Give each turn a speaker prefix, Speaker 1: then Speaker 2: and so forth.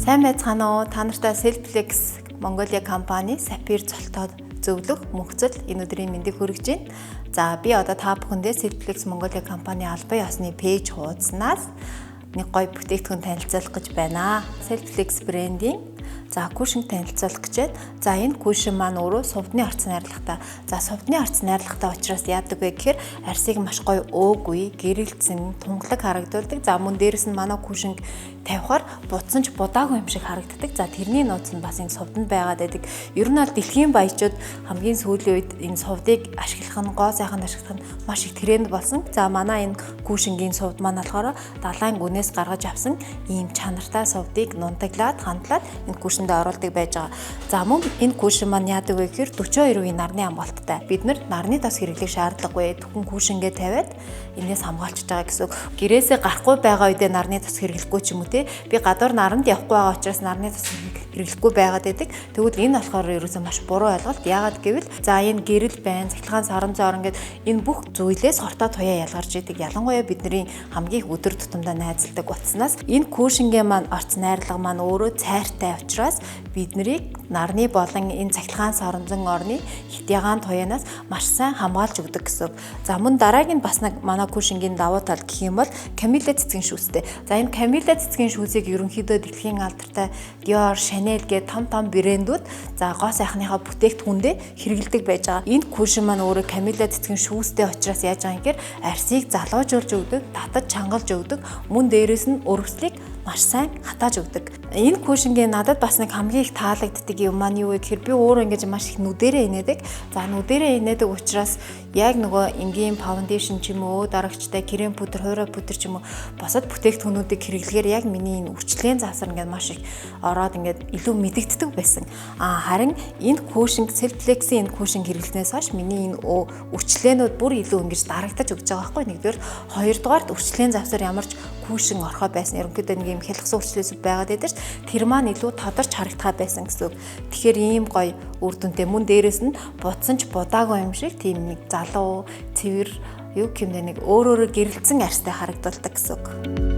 Speaker 1: Сайн байцгаана уу? Та нартай Selflex Mongolia компани Sapphire золтоод зөвлөх мөнхцөл энэ өдрийн мэндийг хүргэж байна. За би одоо та бүхэндээ Selflex Mongolia компани албан ёсны пэйж хуудаснаас нэг гоё бүтээгдэхүүн танилцуулах гэж байна. Selflex брендийн кушинг танилцуулах гэж байна. За энэ кушин маань өөрөө сувдны орц найрлагатай. За сувдны орц найрлагатай учраас яадаг вэ гэхээр арсыг маш гоё өөгүй, гэрэлцэн, тунгалаг харагдуулдаг. За мөн дээрэс нь манай кушинг тавихаар будсан ч будаагүй юм шиг харагддаг. За тэрний нууц нь бас энэ сувданд байгаад байдаг. Ер нь бол дэлхийн баячууд хамгийн сүүлийн үед энэ сувдыг ашиглах нь, гоо сайханд ашиглах нь маш их тренд болсон. За манай энэ кушингийн сувд маань болохоор далайн гүнээс гаргаж авсан ийм чанартай сувдыг нунтаглаад, хандлаад энэ кушинд оруулдаг байж байгаа. За мөн энэ кушин маань яадаг вэ гэхээр 42% нарны амгалттай. Бид нар нарны тос хэрэглэх шаардлагагүй. Түхэн кушингээ тавиад энэс хамгаалчихж байгаа гэсэн үг. Гэрээсээ гарахгүй байгаа үедээ нарны тос хэрэглэхгүй ч юм уу те. Би гадуур наранд явахгүй байгаа учраас нарны тос хэрэглэхгүй байгаад байдаг. Тэгвэл энэ болохоор ерөөсөө маш буруу ойлголт. Яагаад гэвэл за энэ гэрэл байна, цахилгаан саран ингээд энэ бүх зүйлээс хортой туяа ялгарч идэг. Ялангуяа бидний хамгийн их өдөр тутамдаа найзалдаг утаснаас энэ кушингийн маань орц найрлага маань өөрөө цайртай учраас бид нарыг нарны болон энэ цахилгаан соронзон орны хитягаан туяанаас маш сайн хамгаалж өгдөг гэсэн. За мөн дараагийн бас нэг манай кушингийн давуу тал гэх юм бол Camilla цэцгийн шүүстэй. За энэ Camilla цэцгийн шүүсийг ерөнхийдөө дэлхийн алдартай Dior, Chanel гэх том брэндүүд за гоо сайхныхаа бүтээгдэхүүндээ хэрэглэдэг байж байгаа. Энэ кушин маань өөрөө Camilla цэцгийн шүүстэй учраас яаж байгаа юм гэхээр арсыг залуужуулж өгдөг, татаж чангалж өгдөг, мөн дээрэс нь өргөслийг маш сайн хатааж өгдөг. Энэ кушингийн надад бас нэг хамгийн их таалагддаг юм маань юу вэ гэхээр би өөрөө ингэж маш их нүдэрээ инээдэг. За нүдэрээ инээдэг учраас яг нөгөө энгийн фаундейшн ч юм уу, дарагчтай крем пудр, хуурай пудр ч юм уу босод бүтээгдэхүүнүүдийг хэрэглэхээр яг миний энэ үрчлэлийн завсар ингээд маш их ороод ингээд илүү мэдэгддэг байсан. Харин энэ кушинг Selflex-ийн энэ кушинг хэрэглэнээс хойш миний энэ үрчлээнүүд бүр илүү ингэж дарагдаж өгч байгаа байхгүй. Нэгдүгээр, хоёрдугаарт үрчлэлийн завсар ямарч кушин орхоо байсан. Ерөнхийдөө нэг юм хялгсан үрчлээс байгаад байдаг ш. Тэр маань илүү тодорч харагдхаа байсан гэсэн үг. Тэгэхээр ийм гоё үр дүнтэй мөн дээрэс нь будсан ч будаагүй юм шиг тийм нэг залуу, цэвэр юу гэмдэ нэг өөрөөрөө гэрэлцэн арьстай харагдуулдаг гэсэн үг.